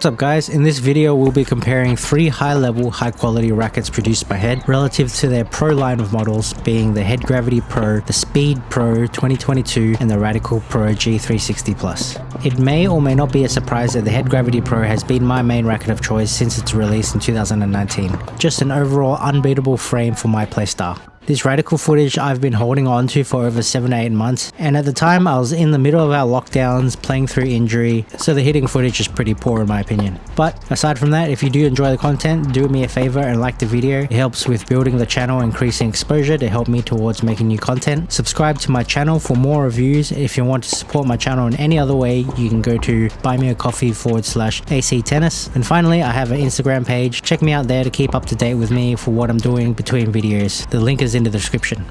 What's up guys, in this video we'll be comparing 3 high-level, high-quality rackets produced by Head relative to their Pro line of models, being the Head Gravity Pro, the Speed Pro 2022 and the Radical Pro G360 Plus. It may or may not be a surprise that the Head Gravity Pro has been my main racket of choice since its release in 2019. Just an overall unbeatable frame for my playstyle. This radical footage I've been holding on to for over 7 to 8 months, and at the time I was in the middle of our lockdowns, playing through injury, so the hitting footage is pretty poor in my opinion. But aside from that, if you do enjoy the content, do me a favor and like the video. It helps with building the channel, increasing exposure to help me towards making new content. Subscribe to my channel for more reviews. If you want to support my channel in any other way, you can go to buymeacoffee/actennis. And finally, I have an Instagram page. Check me out there to keep up to date with me for what I'm doing between videos. The link is in the description.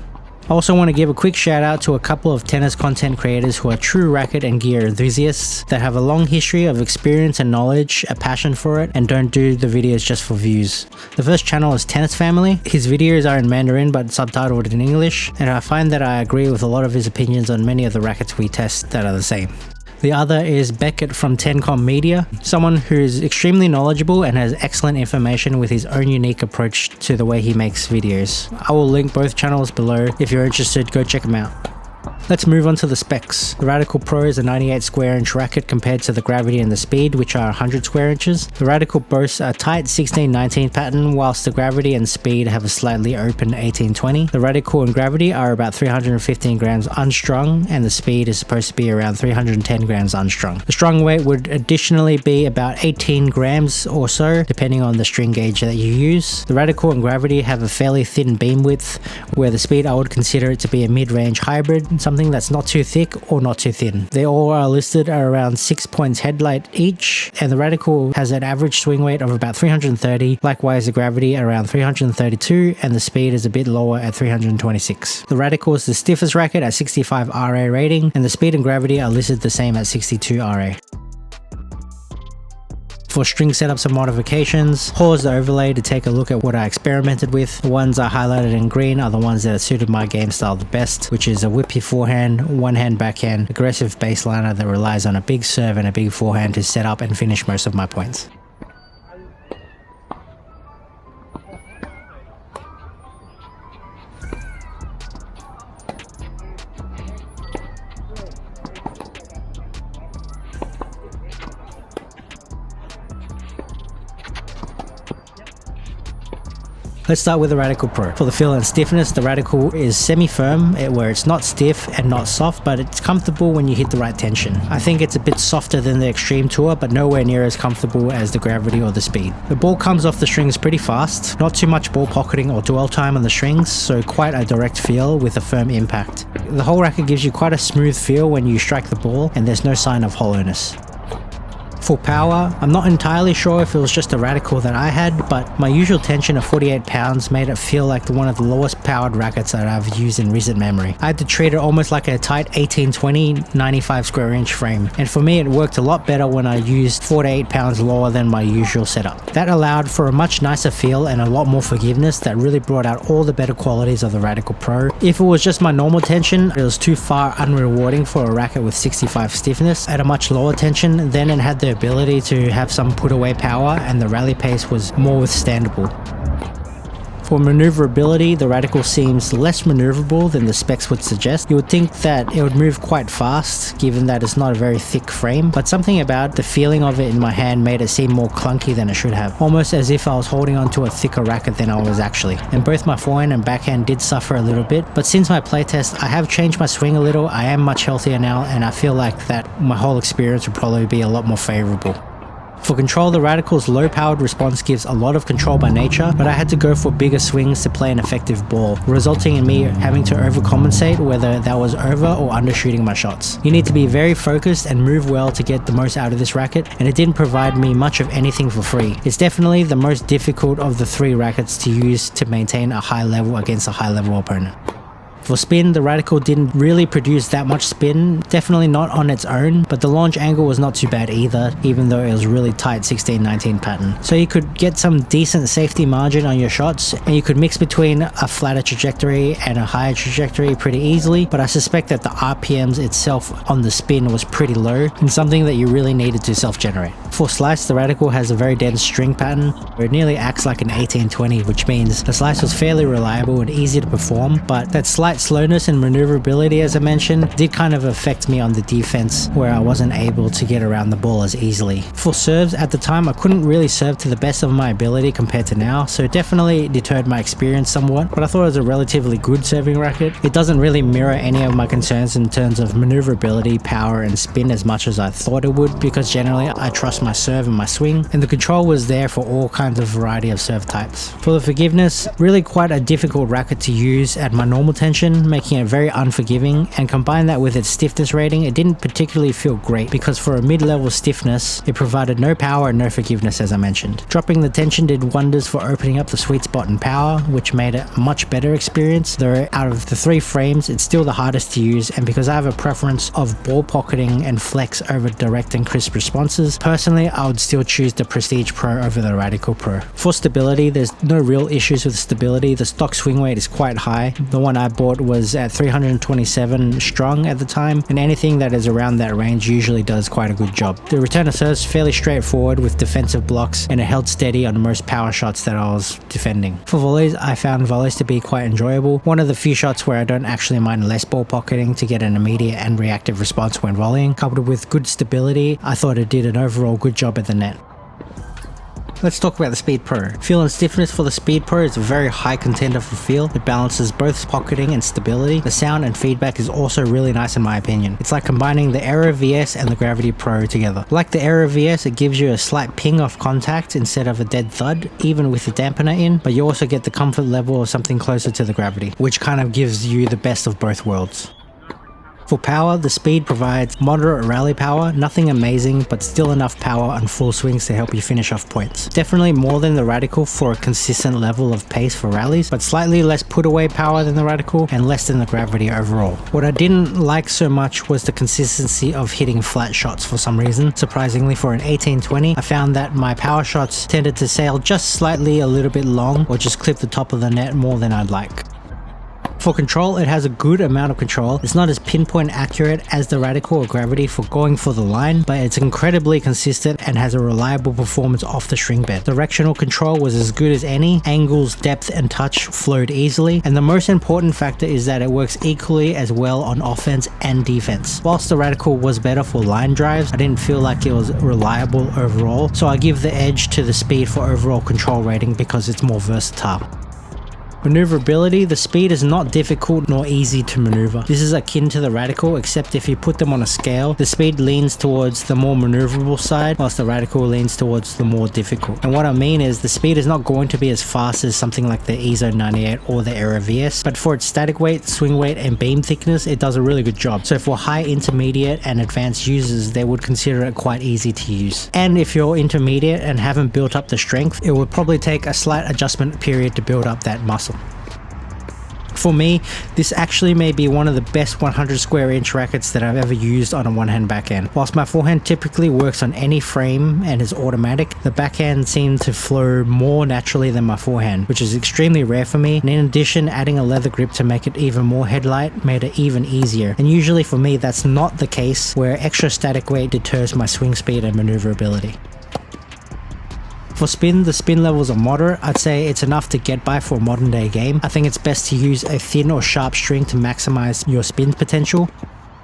I also want to give a quick shout out to a couple of tennis content creators who are true racket and gear enthusiasts that have a long history of experience and knowledge, a passion for it, and don't do the videos just for views. The first channel is Tennis Family. His videos are in Mandarin but subtitled in English, and I find that I agree with a lot of his opinions on many of the rackets we test that are the same. The other is Beckett from Tencom Media, someone who is extremely knowledgeable and has excellent information with his own unique approach to the way he makes videos. I will link both channels below. If you're interested, go check them out. Let's move on to the specs. The Radical Pro is a 98 square inch racket compared to the Gravity and the Speed, which are 100 square inches. The Radical boasts a tight 16-19 pattern, whilst the Gravity and Speed have a slightly open 18-20. The Radical and Gravity are about 315 grams unstrung, and the Speed is supposed to be around 310 grams unstrung. The strung weight would additionally be about 18 grams or so, depending on the string gauge that you use. The Radical and Gravity have a fairly thin beam width, where the Speed I would consider it to be a mid-range hybrid, something that's not too thick or not too thin. They all are listed at around 6 points headlight each, and the Radical has an average swing weight of about 330, likewise the Gravity around 332, and the Speed is a bit lower at 326. The Radical is the stiffest racket at 65 RA rating, and the Speed and Gravity are listed the same at 62 RA. For string setups and modifications, pause the overlay to take a look at what I experimented with. The ones I highlighted in green are the ones that suited my game style the best, which is a whippy forehand, one-hand backhand, aggressive baseliner that relies on a big serve and a big forehand to set up and finish most of my points. Let's start with the Radical Pro. For the feel and stiffness, the Radical is semi-firm, where it's not stiff and not soft, but it's comfortable when you hit the right tension. I think it's a bit softer than the Extreme Tour, but nowhere near as comfortable as the Gravity or the Speed. The ball comes off the strings pretty fast, not too much ball pocketing or dwell time on the strings, so quite a direct feel with a firm impact. The whole racket gives you quite a smooth feel when you strike the ball, and there's no sign of hollowness. For power, I'm not entirely sure if it was just a Radical that I had, but my usual tension of 48 pounds made it feel like one of the lowest powered rackets that I've used in recent memory. I had to treat it almost like a tight 18-20 95 square inch frame, and for me it worked a lot better when I used 4 to 8 pounds lower than my usual setup. That allowed for a much nicer feel and a lot more forgiveness that really brought out all the better qualities of the Radical Pro. If it was just my normal tension, it was too far unrewarding for a racket with 65 stiffness. At a much lower tension, then it had the ability to have some put away power, and the rally pace was more withstandable. For maneuverability, the Radical seems less maneuverable than the specs would suggest. You would think that it would move quite fast given that it's not a very thick frame, but something about the feeling of it in my hand made it seem more clunky than it should have, almost as if I was holding onto a thicker racket than I was actually. And both my forehand and backhand did suffer a little bit, but since my playtest I have changed my swing a little. I am much healthier now, and I feel like that my whole experience would probably be a lot more favorable. For control, the Radical's low-powered response gives a lot of control by nature, but I had to go for bigger swings to play an effective ball, resulting in me having to overcompensate whether that was over or undershooting my shots. You need to be very focused and move well to get the most out of this racket, and it didn't provide me much of anything for free. It's definitely the most difficult of the 3 rackets to use to maintain a high level against a high level opponent. For spin, the Radical didn't really produce that much spin, definitely not on its own, but the launch angle was not too bad either, even though it was really tight 16-19 pattern. So you could get some decent safety margin on your shots, and you could mix between a flatter trajectory and a higher trajectory pretty easily, but I suspect that the RPMs itself on the spin was pretty low, and something that you really needed to self-generate. For slice, the Radical has a very dense string pattern, where it nearly acts like an 1820, which means the slice was fairly reliable and easy to perform, but that slight slowness and maneuverability, as I mentioned, did kind of affect me on the defense, where I wasn't able to get around the ball as easily. For serves, at the time I couldn't really serve to the best of my ability compared to now, so it definitely deterred my experience somewhat, but I thought it was a relatively good serving racket. It doesn't really mirror any of my concerns in terms of maneuverability, power and spin as much as I thought it would, because generally I trust my serve and my swing, and the control was there for all kinds of variety of serve types. For the forgiveness, really quite a difficult racket to use at my normal tension, making it very unforgiving, and combine that with its stiffness rating, it didn't particularly feel great, because for a mid-level stiffness, it provided no power and no forgiveness, as I mentioned. Dropping the tension did wonders for opening up the sweet spot in power, which made it a much better experience, though out of the 3 frames, it's still the hardest to use, and because I have a preference of ball pocketing and flex over direct and crisp responses, personally I would still choose the Prestige Pro over the Radical Pro. For stability, there's no real issues with stability. The stock swing weight is quite high. The one I bought was at 327 strong at the time, and anything that is around that range usually does quite a good job. The return of serve is fairly straightforward with defensive blocks, and it held steady on most power shots that I was defending. For volleys, I found volleys to be quite enjoyable. One of the few shots where I don't actually mind less ball pocketing to get an immediate and reactive response when volleying. Coupled with good stability, I thought it did an overall good job at the net. Let's talk about the Speed Pro. Feel and stiffness for the Speed Pro is a very high contender for feel. It balances both pocketing and stability. The sound and feedback is also really nice in my opinion. It's like combining the Aero VS and the Gravity Pro together. Like the Aero VS, it gives you a slight ping off contact instead of a dead thud, even with the dampener in, but you also get the comfort level of something closer to the Gravity, which kind of gives you the best of both worlds. For power, the Speed provides moderate rally power, nothing amazing, but still enough power on full swings to help you finish off points. Definitely more than the Radical for a consistent level of pace for rallies, but slightly less put away power than the Radical and less than the Gravity overall. What I didn't like so much was the consistency of hitting flat shots for some reason. Surprisingly, for an 1820, I found that my power shots tended to sail just slightly a little bit long or just clip the top of the net more than I'd like. For control, it has a good amount of control. It's not as pinpoint accurate as the Radical or Gravity for going for the line, but it's incredibly consistent and has a reliable performance off the string bed. Directional control was as good as any. Angles, depth and touch flowed easily, and the most important factor is that it works equally as well on offense and defense. Whilst the Radical was better for line drives, I didn't feel like it was reliable overall, so I give the edge to the Speed for overall control rating because it's more versatile. Maneuverability, the Speed is not difficult nor easy to maneuver. This is akin to the Radical, except if you put them on a scale, the Speed leans towards the more maneuverable side, whilst the Radical leans towards the more difficult. And what I mean is, the Speed is not going to be as fast as something like the EZO 98 or the Aero VS, but for its static weight, swing weight and beam thickness, it does a really good job. So for high, intermediate and advanced users, they would consider it quite easy to use. And if you're intermediate and haven't built up the strength, it would probably take a slight adjustment period to build up that muscle. For me, this actually may be one of the best 100 square inch rackets that I've ever used on a one-hand backhand. Whilst my forehand typically works on any frame and is automatic, the backhand seemed to flow more naturally than my forehand, which is extremely rare for me. And in addition, adding a leather grip to make it even more headlight made it even easier. And usually for me, that's not the case, where extra static weight deters my swing speed and maneuverability. For spin, the spin levels are moderate. I'd say it's enough to get by for a modern day game. I think it's best to use a thin or sharp string to maximize your spin potential.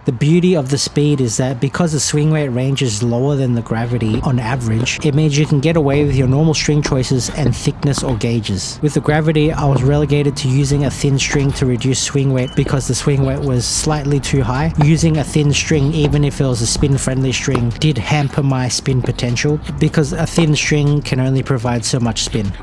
The beauty of the Speed is that because the swing weight range is lower than the Gravity on average, it means you can get away with your normal string choices and thickness or gauges. With the Gravity, I was relegated to using a thin string to reduce swing weight because the swing weight was slightly too high. Using a thin string, even if it was a spin friendly string, did hamper my spin potential because a thin string can only provide so much spin.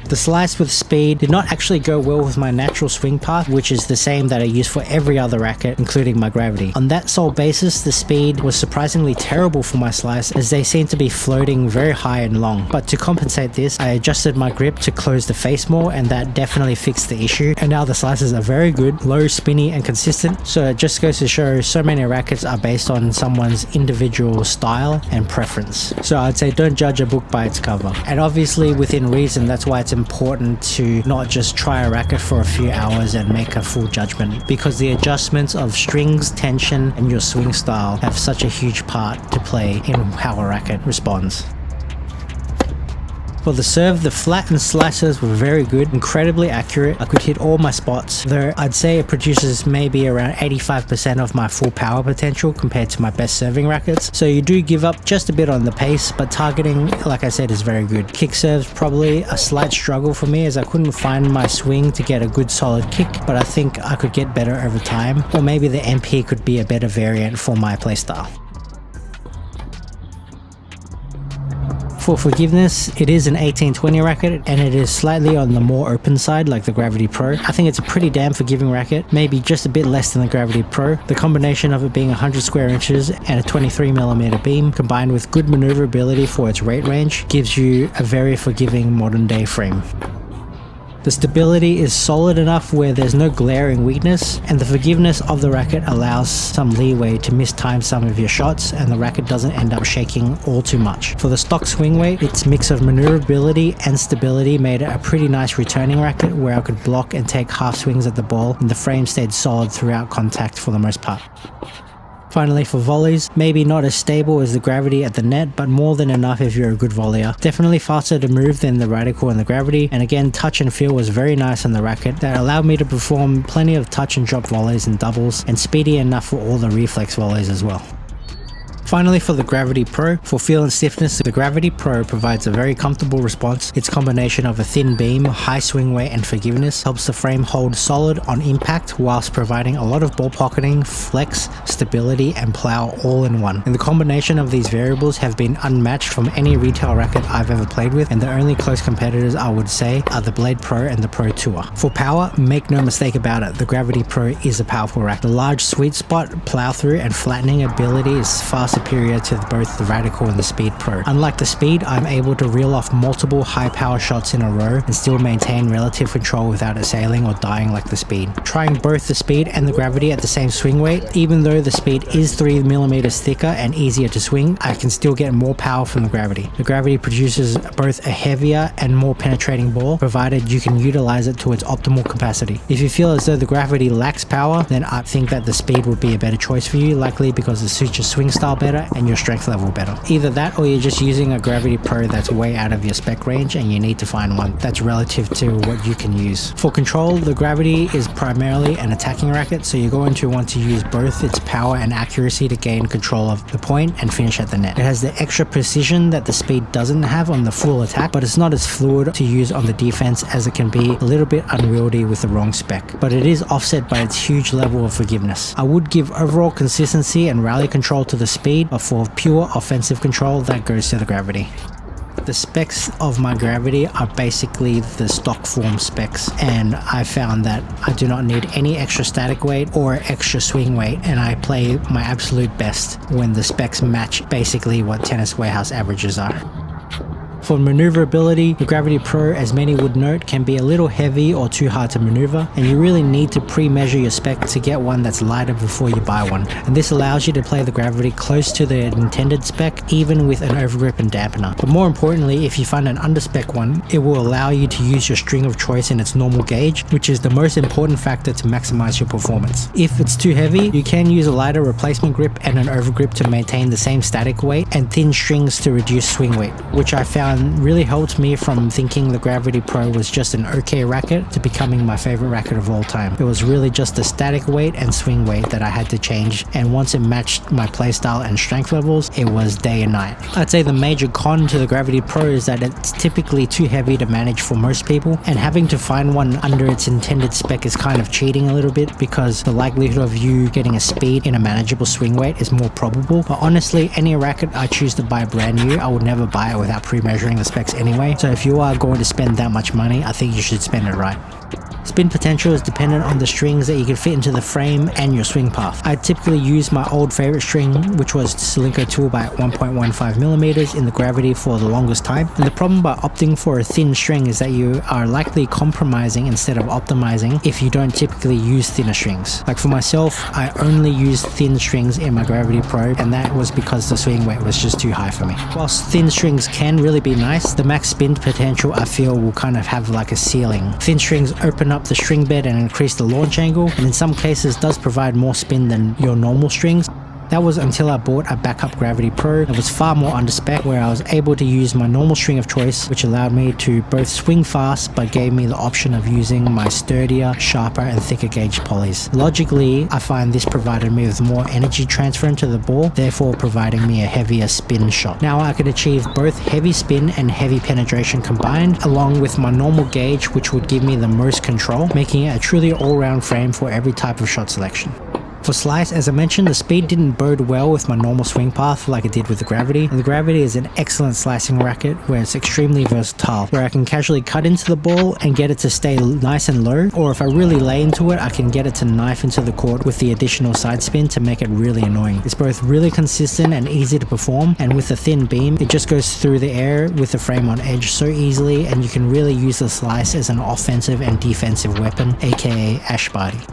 The slice with speed did not actually go well with my natural swing path, which is the same that I use for every other racket, including my gravity. On that sole basis, the speed was surprisingly terrible for my slice, as they seem to be floating very high and long. But to compensate this, I adjusted my grip to close the face more, and that definitely fixed the issue. And now the slices are very good, low, spinny, and consistent. So it just goes to show so many rackets are based on someone's individual style and preference. So I'd say don't judge a book by its cover. And obviously within reason, that's why it's important to not just try a racket for a few hours and make a full judgment, because the adjustments of strings, tension, and your swing style have such a huge part to play in how a racket responds. For the serve, the flat and slices were very good, incredibly accurate. I could hit all my spots, though I'd say it produces maybe around 85% of my full power potential compared to my best serving rackets. So you do give up just a bit on the pace, but targeting, like I said, is very good. Kick serves probably a slight struggle for me, as I couldn't find my swing to get a good solid kick, but I think I could get better over time, or maybe the MP could be a better variant for my playstyle. For forgiveness, it is an 1820 racket, and it is slightly on the more open side like the Gravity Pro. I think it's a pretty damn forgiving racket, maybe just a bit less than the Gravity Pro. The combination of it being 100 square inches and a 23mm beam, combined with good maneuverability for its rate range, gives you a very forgiving modern day frame. The stability is solid enough where there's no glaring weakness, and the forgiveness of the racket allows some leeway to mistime some of your shots, and the racket doesn't end up shaking all too much. For the stock swing weight, its mix of maneuverability and stability made it a pretty nice returning racket where I could block and take half swings at the ball, and the frame stayed solid throughout contact for the most part. Finally, for volleys, maybe not as stable as the Gravity at the net, but more than enough if you're a good volleyer. Definitely faster to move than the Radical and the Gravity, and again, touch and feel was very nice on the racket. That allowed me to perform plenty of touch and drop volleys and doubles, and speedy enough for all the reflex volleys as well. Finally, for the Gravity Pro, for feel and stiffness, the Gravity Pro provides a very comfortable response. Its combination of a thin beam, high swing weight, and forgiveness helps the frame hold solid on impact whilst providing a lot of ball pocketing, flex, stability, and plow all in one. And the combination of these variables have been unmatched from any retail racket I've ever played with, and the only close competitors I would say are the Blade Pro and the Pro Tour. For power, make no mistake about it, the Gravity Pro is a powerful racket. The large sweet spot, plow through, and flattening ability is far superior to both the Radical and the Speed Pro. Unlike the Speed, I'm able to reel off multiple high power shots in a row and still maintain relative control without assailing or dying like the Speed. Trying both the Speed and the Gravity at the same swing weight, even though the Speed is 3mm thicker and easier to swing, I can still get more power from the Gravity. The Gravity produces both a heavier and more penetrating ball, provided you can utilize it to its optimal capacity. If you feel as though the Gravity lacks power, then I think that the Speed would be a better choice for you, likely because it suits your swing style better and your strength level better. Either that, or you're just using a Gravity Pro that's way out of your spec range and you need to find one that's relative to what you can use. For control, the Gravity is primarily an attacking racket, so you're going to want to use both its power and accuracy to gain control of the point and finish at the net. It has the extra precision that the Speed doesn't have on the full attack, but it's not as fluid to use on the defense as it can be a little bit unwieldy with the wrong spec, but it is offset by its huge level of forgiveness. I would give overall consistency and rally control to the Speed, but for pure offensive control, that goes to the Gravity. The specs of my Gravity are basically the stock form specs, and I found that I do not need any extra static weight or extra swing weight, and I play my absolute best when the specs match basically what Tennis Warehouse averages are. For maneuverability, the Gravity Pro, as many would note, can be a little heavy or too hard to maneuver, and you really need to pre-measure your spec to get one that's lighter before you buy one, and this allows you to play the Gravity close to the intended spec, even with an overgrip and dampener. But more importantly, if you find an underspec one, it will allow you to use your string of choice in its normal gauge, which is the most important factor to maximize your performance. If it's too heavy, you can use a lighter replacement grip and an overgrip to maintain the same static weight, and thin strings to reduce swing weight, which I found really helped me from thinking the Gravity Pro was just an okay racket to becoming my favorite racket of all time. It was really just the static weight and swing weight that I had to change, and once it matched my playstyle and strength levels, it was day and night. I'd say the major con to the Gravity Pro is that it's typically too heavy to manage for most people, and having to find one under its intended spec is kind of cheating a little bit, because the likelihood of you getting a Speed in a manageable swing weight is more probable. But honestly, any racket I choose to buy brand new, I would never buy it without pre-measuring considering the specs anyway, so if you are going to spend that much money, I think you should spend it right. Spin potential is dependent on the strings that you can fit into the frame and your swing path. I typically use my old favorite string, which was Solinco 2 by 1.15mm in the Gravity for the longest time. And the problem by opting for a thin string is that you are likely compromising instead of optimizing if you don't typically use thinner strings. Like for myself, I only use thin strings in my Gravity Pro, and that was because the swing weight was just too high for me. Whilst thin strings can really be nice, the max spin potential I feel will kind of have like a ceiling. Thin strings open up the string bed and increase the launch angle, and in some cases does provide more spin than your normal strings. That was until I bought a backup Gravity Pro that was far more under spec, where I was able to use my normal string of choice, which allowed me to both swing fast but gave me the option of using my sturdier, sharper and thicker gauge polys. Logically, I find this provided me with more energy transfer into the ball, therefore providing me a heavier spin shot. Now I could achieve both heavy spin and heavy penetration combined, along with my normal gauge, which would give me the most control, making it a truly all-round frame for every type of shot selection. For slice, as I mentioned, the speed didn't bode well with my normal swing path like it did with the Gravity. And the Gravity is an excellent slicing racket where it's extremely versatile, where I can casually cut into the ball and get it to stay nice and low, or if I really lay into it, I can get it to knife into the court with the additional side spin to make it really annoying. It's both really consistent and easy to perform, and with a thin beam, it just goes through the air with the frame on edge so easily, and you can really use the slice as an offensive and defensive weapon, aka Ashbadi.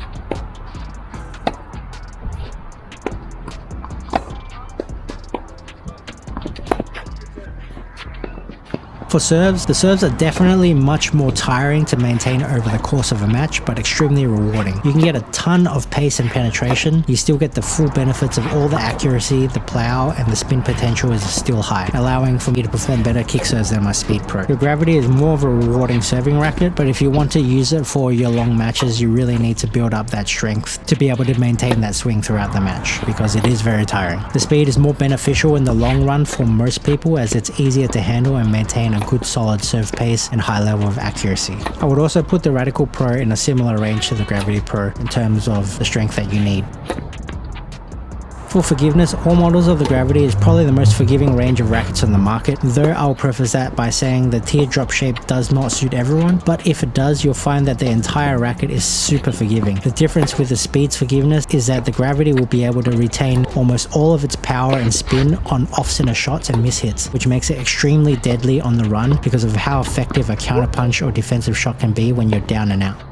For serves, the serves are definitely much more tiring to maintain over the course of a match, but extremely rewarding. You can get a ton of pace and penetration, you still get the full benefits of all the accuracy, the plow, and the spin potential is still high, allowing for me to perform better kick serves than my Speed Pro. Your Gravity is more of a rewarding serving racket, but if you want to use it for your long matches, you really need to build up that strength to be able to maintain that swing throughout the match, because it is very tiring. The speed is more beneficial in the long run for most people, as it's easier to handle and maintain a good solid serve pace and high level of accuracy. I would also put the Radical Pro in a similar range to the Gravity Pro in terms of the strength that you need. For forgiveness, all models of the Gravity is probably the most forgiving range of rackets on the market, though I'll preface that by saying the teardrop shape does not suit everyone, but if it does, you'll find that the entire racket is super forgiving. The difference with the Speed's forgiveness is that the Gravity will be able to retain almost all of its power and spin on off-center shots and mishits, which makes it extremely deadly on the run because of how effective a counterpunch or defensive shot can be when you're down and out.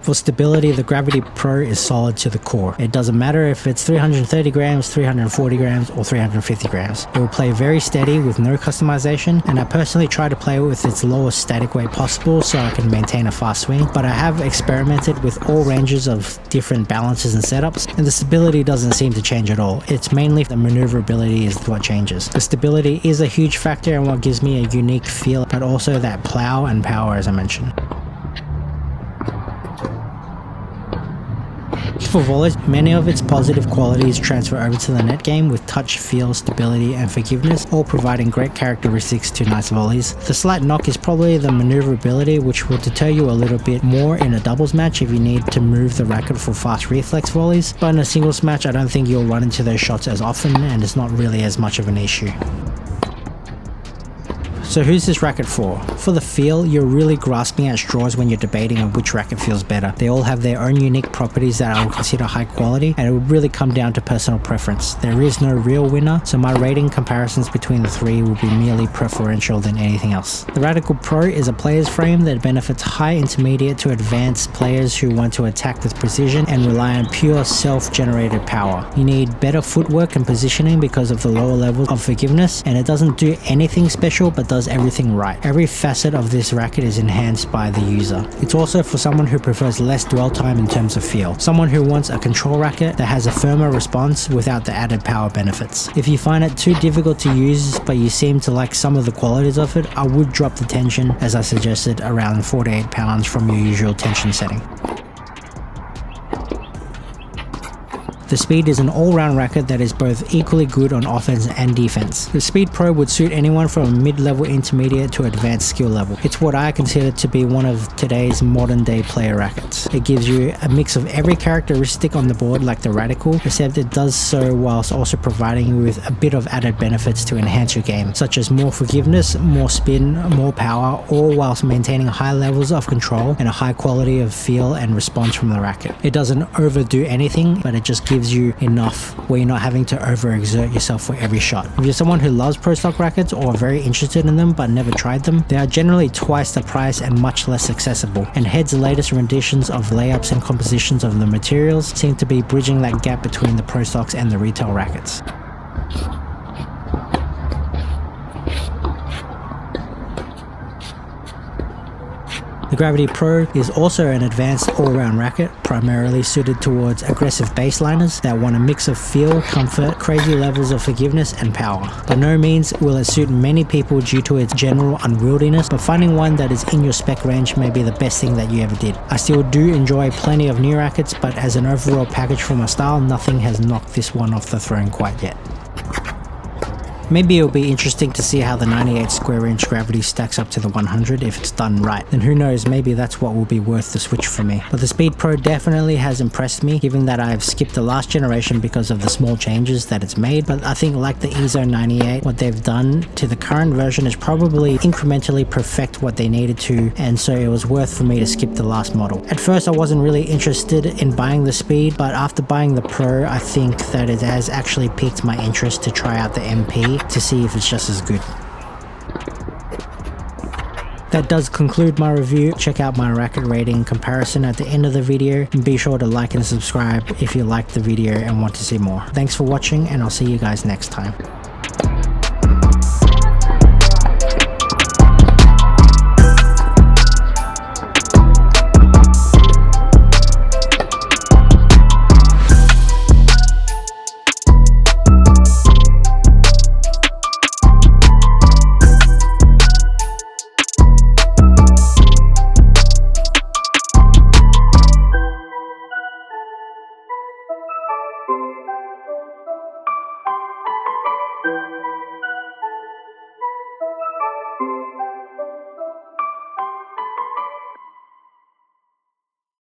For stability, the Gravity Pro is solid to the core. It doesn't matter if it's 330 grams, 340 grams, or 350 grams. It will play very steady with no customization, and I personally try to play with its lowest static weight possible so I can maintain a fast swing, but I have experimented with all ranges of different balances and setups, and the stability doesn't seem to change at all. It's mainly the maneuverability is what changes. The stability is a huge factor and what gives me a unique feel, but also that plow and power as I mentioned. For volleys, many of its positive qualities transfer over to the net game with touch, feel, stability and forgiveness, all providing great characteristics to nice volleys. The slight knock is probably the maneuverability, which will deter you a little bit more in a doubles match if you need to move the racket for fast reflex volleys, but in a singles match I don't think you'll run into those shots as often and it's not really as much of an issue. So who's this racket for? For the feel, you're really grasping at straws when you're debating on which racket feels better. They all have their own unique properties that I would consider high quality, and it would really come down to personal preference. There is no real winner, so my rating comparisons between the three will be merely preferential than anything else. The Radical Pro is a player's frame that benefits high, intermediate to advanced players who want to attack with precision and rely on pure self-generated power. You need better footwork and positioning because of the lower level of forgiveness, and it doesn't do anything special but does everything right. Every facet of this racket is enhanced by the user. It's also for someone who prefers less dwell time in terms of feel. Someone who wants a control racket that has a firmer response without the added power benefits. If you find it too difficult to use but you seem to like some of the qualities of it, I would drop the tension as I suggested around 4 to 8 pounds from your usual tension setting. The Speed is an all-round racket that is both equally good on offense and defense. The Speed Pro would suit anyone from a mid-level intermediate to advanced skill level. It's what I consider to be one of today's modern day player rackets. It gives you a mix of every characteristic on the board like the Radical, except it does so whilst also providing you with a bit of added benefits to enhance your game, such as more forgiveness, more spin, more power, all whilst maintaining high levels of control and a high quality of feel and response from the racket. It doesn't overdo anything, but it just gives you enough where you're not having to overexert yourself for every shot. If you're someone who loves pro stock rackets or are very interested in them but never tried them, they are generally twice the price and much less accessible, and Head's latest renditions of layups and compositions of the materials seem to be bridging that gap between the pro stocks and the retail rackets. The Gravity Pro is also an advanced all-round racket, primarily suited towards aggressive baseliners that want a mix of feel, comfort, crazy levels of forgiveness, and power. By no means will it suit many people due to its general unwieldiness, but finding one that is in your spec range may be the best thing that you ever did. I still do enjoy plenty of new rackets, but as an overall package for my style, nothing has knocked this one off the throne quite yet. Maybe it'll be interesting to see how the 98 square inch Gravity stacks up to the 100 if it's done right. And who knows, maybe that's what will be worth the switch for me. But the Speed Pro definitely has impressed me, given that I've skipped the last generation because of the small changes that it's made. But I think like the EZO 98, what they've done to the current version is probably incrementally perfect what they needed to, and so it was worth for me to skip the last model. At first I wasn't really interested in buying the Speed, but after buying the Pro, I think that it has actually piqued my interest to try out the MP to see if it's just as good. That does conclude my review. Check out my racket rating comparison at the end of the video, and be sure to like and subscribe if you liked the video and want to see more. Thanks for watching, and I'll see you guys next time.